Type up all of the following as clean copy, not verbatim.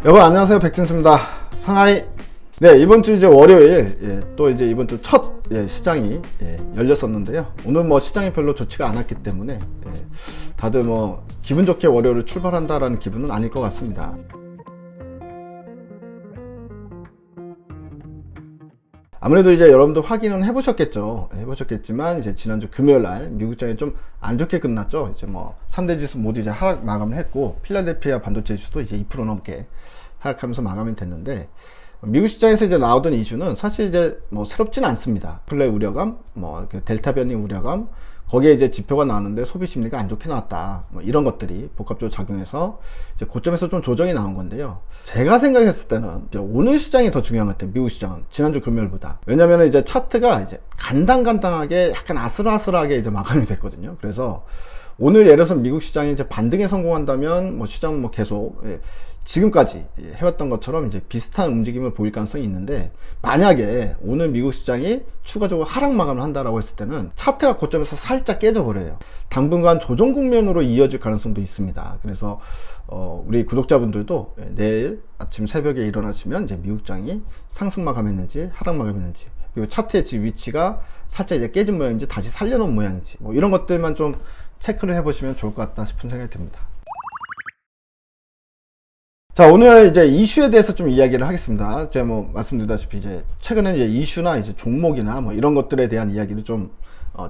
여러분 안녕하세요, 백진수입니다. 상하이. 네, 이번 주 이제 월요일 또 이제 이번 주 첫 시장이 열렸었는데요. 오늘 뭐 시장이 별로 좋지가 않았기 때문에 다들 뭐 기분 좋게 월요일을 출발한다라는 기분은 아닐 것 같습니다. 아무래도 이제 여러분도 확인은 해보셨겠죠. 해보셨겠지만 이제 지난주 금요일 날 미국장이 좀 안 좋게 끝났죠. 이제 뭐 3대 지수 모두 이제 하락 마감을 했고, 필라델피아 반도체 지수도 이제 2% 넘게 하락하면서 마감이 됐는데, 미국 시장에서 이제 나오던 이슈는 사실 이제 뭐 새롭지는 않습니다. 플레이 우려감, 뭐 델타 변이 우려감, 거기에 이제 지표가 나왔는데 소비 심리가 안 좋게 나왔다, 뭐 이런 것들이 복합적으로 작용해서 이제 고점에서 좀 조정이 나온 건데요. 제가 생각했을 때는 이제 오늘 시장이 더 중요한 것 같아요. 미국 시장은 지난주 금요일보다. 왜냐면은 이제 차트가 이제 간당간당하게 약간 아슬아슬하게 이제 마감이 됐거든요. 그래서 오늘 예를 들어서 미국 시장이 이제 반등에 성공한다면 뭐 시장은 뭐 계속 지금까지 해왔던 것처럼 이제 비슷한 움직임을 보일 가능성이 있는데, 만약에 오늘 미국 시장이 추가적으로 하락 마감을 한다라고 했을 때는 차트가 고점에서 살짝 깨져버려요. 당분간 조정 국면으로 이어질 가능성도 있습니다. 그래서 우리 구독자분들도 내일 아침 새벽에 일어나시면 이제 미국 시장이 상승 마감했는지 하락 마감했는지, 그리고 차트의 위치가 살짝 이제 깨진 모양인지 다시 살려놓은 모양인지, 뭐 이런 것들만 좀 체크를 해보시면 좋을 것 같다 싶은 생각이 듭니다. 자, 오늘 이제 이슈에 대해서 좀 이야기를 하겠습니다. 제가 뭐 말씀드렸다시피 이제 최근에 이제 이슈나 이제 종목이나 뭐 이런 것들에 대한 이야기를 좀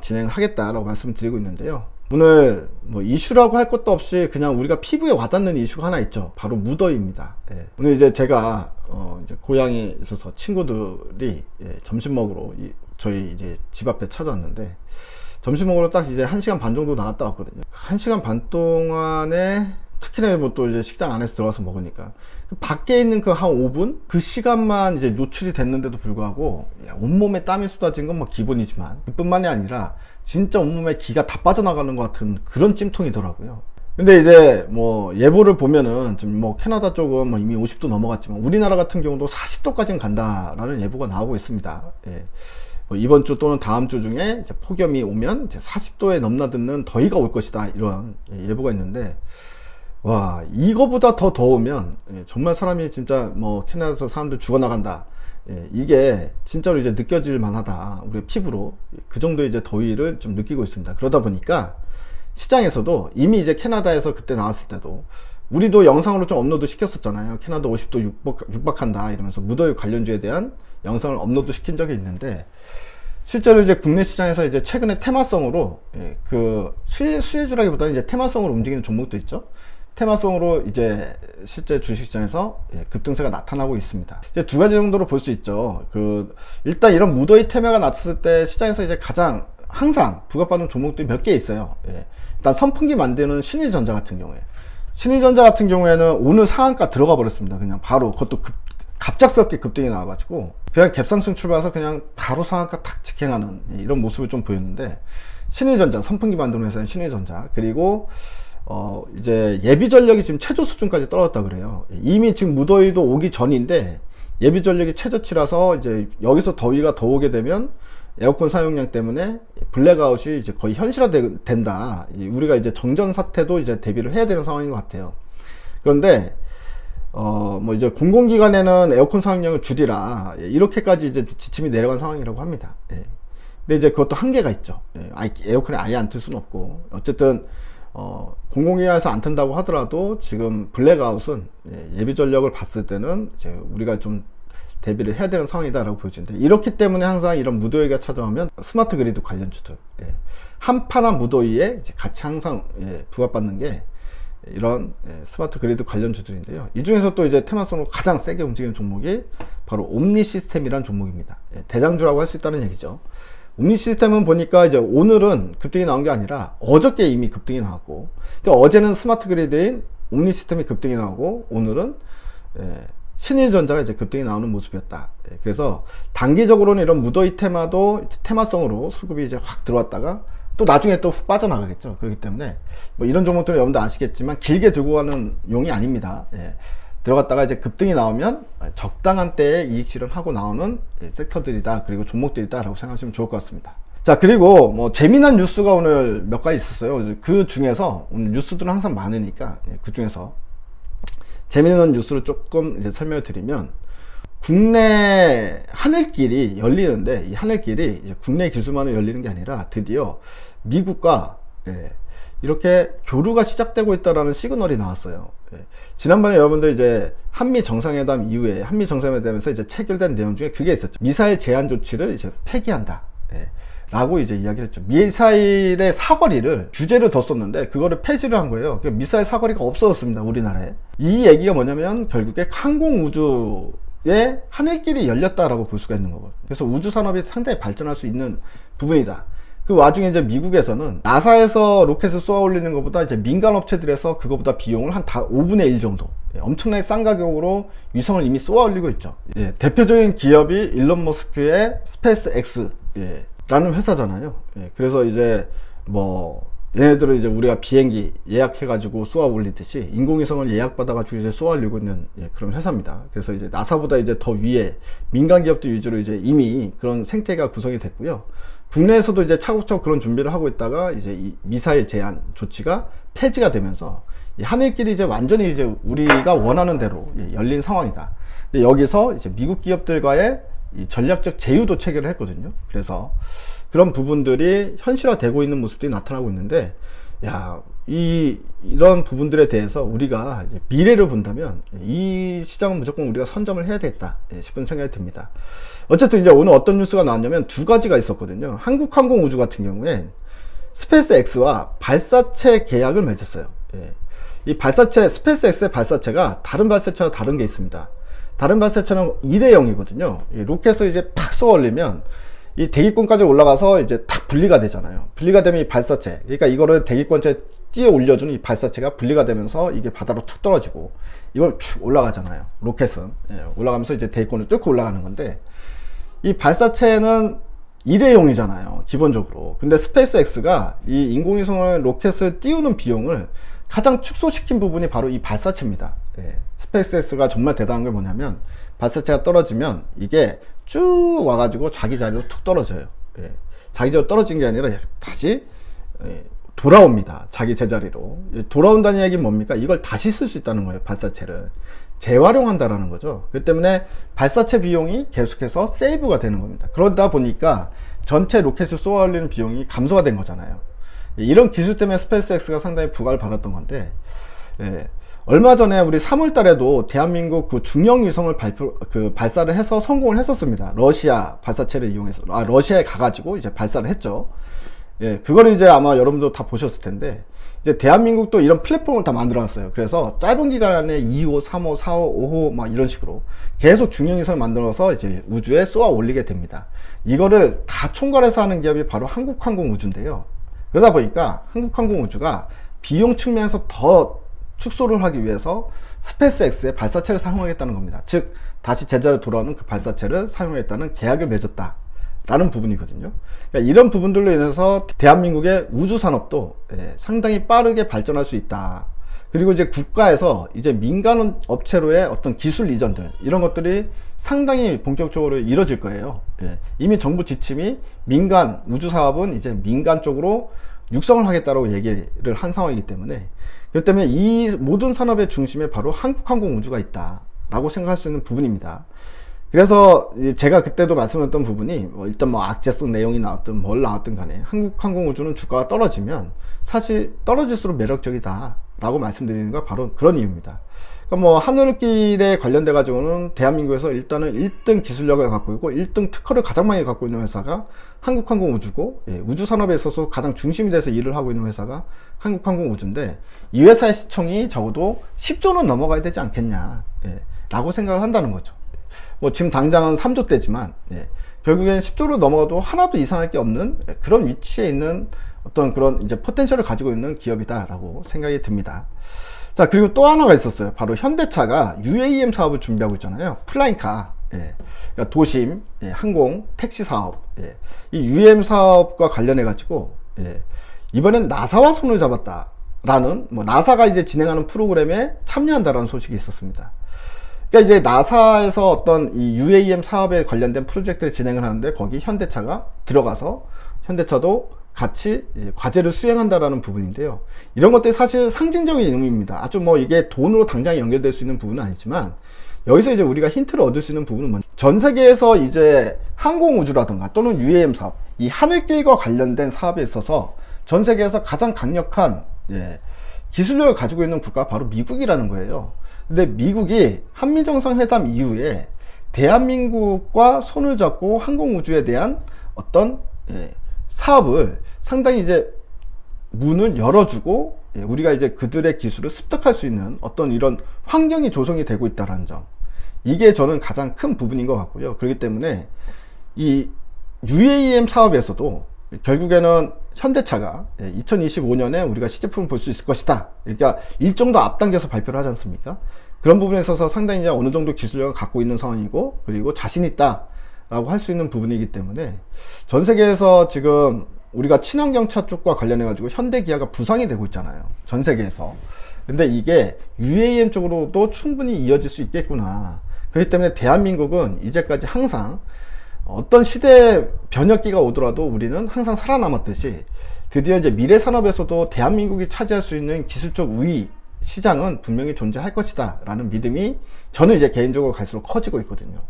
진행을 하겠다라고 말씀을 드리고 있는데요. 오늘 뭐 이슈라고 할 것도 없이 그냥 우리가 피부에 와닿는 이슈가 하나 있죠. 바로 무더위입니다. 오늘 이제 제가 이제 고향에 있어서 친구들이 점심 먹으러 저희 이제 집 앞에 찾아왔는데, 점심 먹으러 딱 이제 1시간 반 정도 나갔다 왔거든요. 1시간 반 동안에 특히나 뭐 또 이제 식당 안에서 들어가서 먹으니까 밖에 있는 그 한 5분 그 시간만 이제 노출이 됐는데도 불구하고 온몸에 땀이 쏟아진 건 뭐 기본이지만, 그뿐만이 아니라 진짜 온몸에 기가 다 빠져나가는 것 같은 그런 찜통이더라고요. 근데 이제 뭐 예보를 보면은 좀 뭐 캐나다 쪽은 뭐 이미 50도 넘어갔지만 우리나라 같은 경우도 40도까지는 간다라는 예보가 나오고 있습니다. 뭐 이번 주 또는 다음 주 중에 이제 폭염이 오면 이제 40도에 넘나드는 더위가 올 것이다, 이런 예보가 있는데, 와, 이거보다 더 더우면 정말 사람이 진짜 뭐 캐나다에서 사람들 죽어나간다, 이게 진짜로 이제 느껴질 만하다, 우리 피부로. 그 정도의 이제 더위를 좀 느끼고 있습니다. 그러다 보니까 시장에서도 이미 이제 캐나다에서 그때 나왔을 때도 우리도 영상으로 좀 업로드 시켰었잖아요. 캐나다 50도 육박한다 이러면서 무더위 관련주에 대한 영상을 업로드 시킨 적이 있는데, 실제로 이제 국내 시장에서 이제 최근에 테마성으로 그 수혜주라기보다는 이제 테마성으로 움직이는 종목도 있죠. 테마성으로 이제 실제 주식시장에서 급등세가 나타나고 있습니다. 이제 두 가지 정도로 볼 수 있죠. 일단 이런 무더위 테마가 나왔을 때 시장에서 이제 가장 항상 부각받는 종목들이 몇 개 있어요. 일단 선풍기 만드는 신일전자 같은 경우에는 오늘 상한가 들어가 버렸습니다. 그냥 바로. 그것도 갑작스럽게 급등이 나와가지고 그냥 갭상승 출발해서 그냥 바로 상한가 탁 직행하는 이런 모습을 좀 보였는데, 신일전자, 선풍기 만드는 회사인 신일전자, 그리고 이제 예비 전력이 지금 최저 수준까지 떨어졌다 그래요. 이미 지금 무더위도 오기 전인데 예비 전력이 최저치라서 이제 여기서 더위가 더 오게 되면 에어컨 사용량 때문에 블랙아웃이 이제 거의 현실화된다. 우리가 이제 정전 사태도 이제 대비를 해야 되는 상황인 것 같아요. 그런데 뭐 이제 공공기관에는 에어컨 사용량을 줄이라, 이렇게까지 이제 지침이 내려간 상황이라고 합니다. 근데 이제 그것도 한계가 있죠. 에어컨을 아예 안 틀 수는 없고, 어쨌든 공공기관에서 안 튼다고 하더라도 지금 블랙아웃은 예비 전력을 봤을 때는 이제 우리가 좀 대비를 해야 되는 상황이다라고 보여지는데, 이렇기 때문에 항상 이런 무더위가 찾아오면 스마트 그리드 관련주들, 한파나 무더위에 이제 같이 항상 부각받는 게 이런 스마트 그리드 관련주들인데요. 이 중에서 또 이제 테마성으로 가장 세게 움직이는 종목이 바로 옴니 시스템이라는 종목입니다. 대장주라고 할 수 있다는 얘기죠. 옴니 시스템은 보니까 이제 오늘은 급등이 나온 게 아니라 어저께 이미 급등이 나왔고, 그러니까 어제는 스마트 그리드인 옴니 시스템이 급등이 나오고 오늘은 신일전자가 이제 급등이 나오는 모습이었다. 그래서 단기적으로는 이런 무더위 테마도 테마성으로 수급이 이제 확 들어왔다가 또 나중에 또 훅 빠져나가겠죠. 그렇기 때문에 뭐 이런 종목들은 여러분도 아시겠지만 길게 들고 가는 용이 아닙니다. 들어갔다가 이제 급등이 나오면 적당한 때에 이익 실현하고 나오는 섹터들이다, 그리고 종목들이다 라고 생각하시면 좋을 것 같습니다. 자, 그리고 뭐 재미난 뉴스가 오늘 몇 가지 있었어요. 그 중에서 오늘 뉴스들은 항상 많으니까 그 중에서 재미있는 뉴스를 조금 이제 설명을 드리면, 국내 하늘길이 열리는데, 이 하늘길이 이제 국내 기술만으로 열리는 게 아니라 드디어 미국과 이렇게 교류가 시작되고 있다라는 시그널이 나왔어요. 지난번에 여러분들 이제 한미 정상회담 이후에, 한미 정상회담에서 이제 체결된 내용 중에 그게 있었죠. 미사일 제한 조치를 이제 폐기한다. 라고 이제 이야기를 했죠. 미사일의 사거리를 규제를 뒀었는데 그거를 폐지를 한 거예요. 그러니까 미사일 사거리가 없어졌습니다, 우리나라에. 이 얘기가 뭐냐면 결국에 항공우주의 하늘길이 열렸다라고 볼 수가 있는 거거든요. 그래서 우주 산업이 상당히 발전할 수 있는 부분이다. 그 와중에 이제 미국에서는 나사에서 로켓을 쏘아 올리는 것보다 이제 민간 업체들에서 그거보다 비용을 한 5분의 1 정도, 엄청나게 싼 가격으로 위성을 이미 쏘아 올리고 있죠. 대표적인 기업이 일론 머스크의 스페이스 X 라는 회사잖아요. 그래서 이제 뭐 얘네들은 이제 우리가 비행기 예약해가지고 쏘아 올리듯이 인공위성을 예약받아가지고 이제 쏘아 올리고 있는 그런 회사입니다. 그래서 이제 나사보다 이제 더 위에 민간 기업들 위주로 이제 이미 그런 생태가 구성이 됐고요. 국내에서도 이제 차곡차곡 그런 준비를 하고 있다가 이제 이 미사일 제한 조치가 폐지가 되면서 이 하늘길이 이제 완전히 이제 우리가 원하는 대로 열린 상황이다. 근데 여기서 이제 미국 기업들과의 이 전략적 제휴도 체결을 했거든요. 그래서 그런 부분들이 현실화되고 있는 모습들이 나타나고 있는데, 이런 부분들에 대해서 우리가 이제 미래를 본다면 이 시장은 무조건 우리가 선점을 해야 되겠다 싶은 생각이 듭니다. 어쨌든 이제 오늘 어떤 뉴스가 나왔냐면 두 가지가 있었거든요. 한국항공우주 같은 경우에 스페이스 X와 발사체 계약을 맺었어요. 이 발사체, 스페이스 X의 발사체가 다른 발사체와 다른 게 있습니다. 다른 발사체는 일회용이거든요. 로켓을 이제 팍 쏘아 올리면 이 대기권까지 올라가서 이제 탁 분리가 되잖아요. 분리가 되면 이 발사체, 그러니까 이거를 대기권에 띄어 올려주는 이 발사체가 분리가 되면서 이게 바다로 툭 떨어지고 이걸 쭉 올라가잖아요. 로켓은 올라가면서 이제 대기권을 뚫고 올라가는 건데, 이 발사체는 일회용이잖아요, 기본적으로. 근데 스페이스 X가 이 인공위성을 로켓을 띄우는 비용을 가장 축소시킨 부분이 바로 이 발사체입니다. 스페이스 X가 정말 대단한 게 뭐냐면, 발사체가 떨어지면 이게 쭉 와가지고 자기 자리로 툭 떨어져요. 자기 자리로 떨어진 게 아니라 다시 돌아옵니다. 자기 제자리로. 돌아온다는 얘기는 뭡니까? 이걸 다시 쓸 수 있다는 거예요. 발사체를 재활용한다라는 거죠. 그렇기 때문에 발사체 비용이 계속해서 세이브가 되는 겁니다. 그러다 보니까 전체 로켓을 쏘아 올리는 비용이 감소가 된 거잖아요. 이런 기술 때문에 스페이스 X가 상당히 부각을 받았던 건데, 얼마 전에 우리 3월 달에도 대한민국 그 중형 위성을 발사를 해서 성공을 했었습니다. 러시아 발사체를 이용해서, 러시아에 가가지고 이제 발사를 했죠. 그거를 이제 아마 여러분도 다 보셨을 텐데, 이제 대한민국도 이런 플랫폼을 다 만들어 놨어요. 그래서 짧은 기간 안에 2호, 3호, 4호, 5호 막 이런 식으로 계속 중형 위성을 만들어서 이제 우주에 쏘아 올리게 됩니다. 이거를 다 총괄해서 하는 기업이 바로 한국항공우주인데요. 그러다 보니까 한국항공우주가 비용 측면에서 더 축소를 하기 위해서 스페이스 X의 발사체를 사용하겠다는 겁니다. 즉 다시 제자리로 돌아오는 그 발사체를 사용하겠다는 계약을 맺었다 라는 부분이거든요. 그러니까 이런 부분들로 인해서 대한민국의 우주 산업도 상당히 빠르게 발전할 수 있다. 그리고 이제 국가에서 이제 민간 업체로의 어떤 기술 이전들, 이런 것들이 상당히 본격적으로 이뤄질 거예요. 이미 정부 지침이 민간 우주 사업은 이제 민간 쪽으로 육성을 하겠다라고 얘기를 한 상황이기 때문에, 그렇기 때문에 이 모든 산업의 중심에 바로 한국항공우주가 있다라고 생각할 수 있는 부분입니다. 그래서 제가 그때도 말씀드렸던 부분이 일단 뭐 악재성 내용이 나왔든 뭘 나왔든 간에 한국항공우주는 주가가 떨어지면 사실 떨어질수록 매력적이다 라고 말씀드리는 건 바로 그런 이유입니다. 그러니까 뭐 하늘길에 관련돼 가지고는 대한민국에서 일단은 1등 기술력을 갖고 있고 1등 특허를 가장 많이 갖고 있는 회사가 한국항공우주고, 우주 산업에 있어서 가장 중심이 돼서 일을 하고 있는 회사가 한국항공우주인데, 이 회사의 시총이 적어도 10조는 넘어가야 되지 않겠냐 라고 생각을 한다는 거죠. 뭐 지금 당장은 3조 대지만 결국엔 10조로 넘어가도 하나도 이상할 게 없는 그런 위치에 있는 어떤 그런 이제 포텐셜을 가지고 있는 기업이다 라고 생각이 듭니다. 자, 그리고 또 하나가 있었어요. 바로 현대차가 UAM 사업을 준비하고 있잖아요. 플라잉카, 그러니까 도심, 항공, 택시 사업, 이 UAM 사업과 관련해 가지고 이번엔 나사와 손을 잡았다라는, 뭐 나사가 이제 진행하는 프로그램에 참여한다라는 소식이 있었습니다. 그러니까 이제 나사에서 어떤 이 UAM 사업에 관련된 프로젝트를 진행을 하는데 거기 현대차가 들어가서 현대차도 같이 이제 과제를 수행한다라는 부분인데요. 이런 것들이 사실 상징적인 의미입니다. 아주 뭐 이게 돈으로 당장 연결될 수 있는 부분은 아니지만, 여기서 이제 우리가 힌트를 얻을 수 있는 부분은 뭐냐, 전 세계에서 이제 항공우주라든가 또는 UAM 사업, 이 하늘길과 관련된 사업에 있어서 전 세계에서 가장 강력한 기술력을 가지고 있는 국가가 바로 미국이라는 거예요. 근데 미국이 한미정상회담 이후에 대한민국과 손을 잡고 항공우주에 대한 어떤 사업을 상당히 이제 문을 열어주고, 우리가 이제 그들의 기술을 습득할 수 있는 어떤 이런 환경이 조성이 되고 있다는 점, 이게 저는 가장 큰 부분인 것 같고요. 그렇기 때문에 이 UAM 사업에서도 결국에는 현대차가 2025년에 우리가 시제품을 볼 수 있을 것이다, 그러니까 일정도 앞당겨서 발표를 하지 않습니까? 그런 부분에 있어서 상당히 이제 어느 정도 기술력을 갖고 있는 상황이고, 그리고 자신 있다 라고 할 수 있는 부분이기 때문에 전 세계에서 지금 우리가 친환경차 쪽과 관련해 가지고 현대 기아가 부상이 되고 있잖아요, 전 세계에서. 근데 이게 UAM 쪽으로도 충분히 이어질 수 있겠구나. 그렇기 때문에 대한민국은 이제까지 항상 어떤 시대 변혁기가 오더라도 우리는 항상 살아남았듯이, 드디어 이제 미래 산업에서도 대한민국이 차지할 수 있는 기술적 우위 시장은 분명히 존재할 것이다 라는 믿음이 저는 이제 개인적으로 갈수록 커지고 있거든요.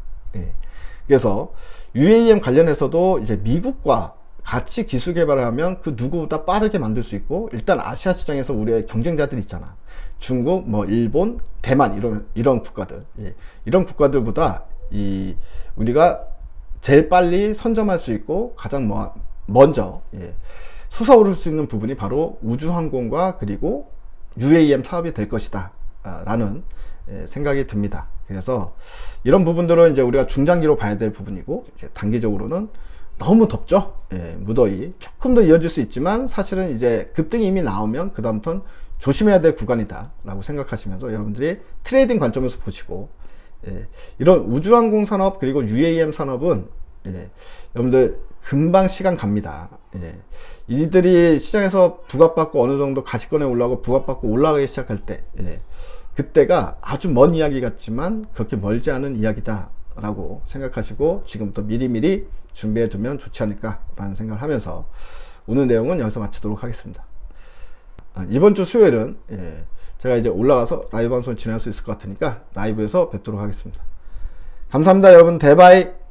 그래서 UAM 관련해서도 이제 미국과 같이 기술 개발을 하면 그 누구보다 빠르게 만들 수 있고, 일단 아시아 시장에서 우리의 경쟁자들이 있잖아. 중국, 뭐 일본, 대만, 이런 국가들, 이런 국가들보다 우리가 제일 빨리 선점할 수 있고 가장 먼저 솟아오를 수 있는 부분이 바로 우주항공과 그리고 UAM 사업이 될 것이다 라는 생각이 듭니다. 그래서 이런 부분들은 이제 우리가 중장기로 봐야 될 부분이고, 이제 단기적으로는 너무 덥죠. 무더위 조금 더 이어질 수 있지만, 사실은 이제 급등이 이미 나오면 그 다음부터는 조심해야 될 구간이다 라고 생각하시면서 여러분들이 트레이딩 관점에서 보시고, 이런 우주항공 산업 그리고 UAM 산업은 여러분들 금방 시간 갑니다. 이들이 시장에서 부각받고 어느 정도 가시권에 올라가고 부각받고 올라가기 시작할 때, 그때가 아주 먼 이야기 같지만 그렇게 멀지 않은 이야기다 라고 생각하시고, 지금부터 미리미리 준비해 두면 좋지 않을까 라는 생각을 하면서 오늘 내용은 여기서 마치도록 하겠습니다. 이번 주 수요일은 제가 이제 올라가서 라이브 방송 진행할 수 있을 것 같으니까 라이브에서 뵙도록 하겠습니다. 감사합니다, 여러분. 대바이.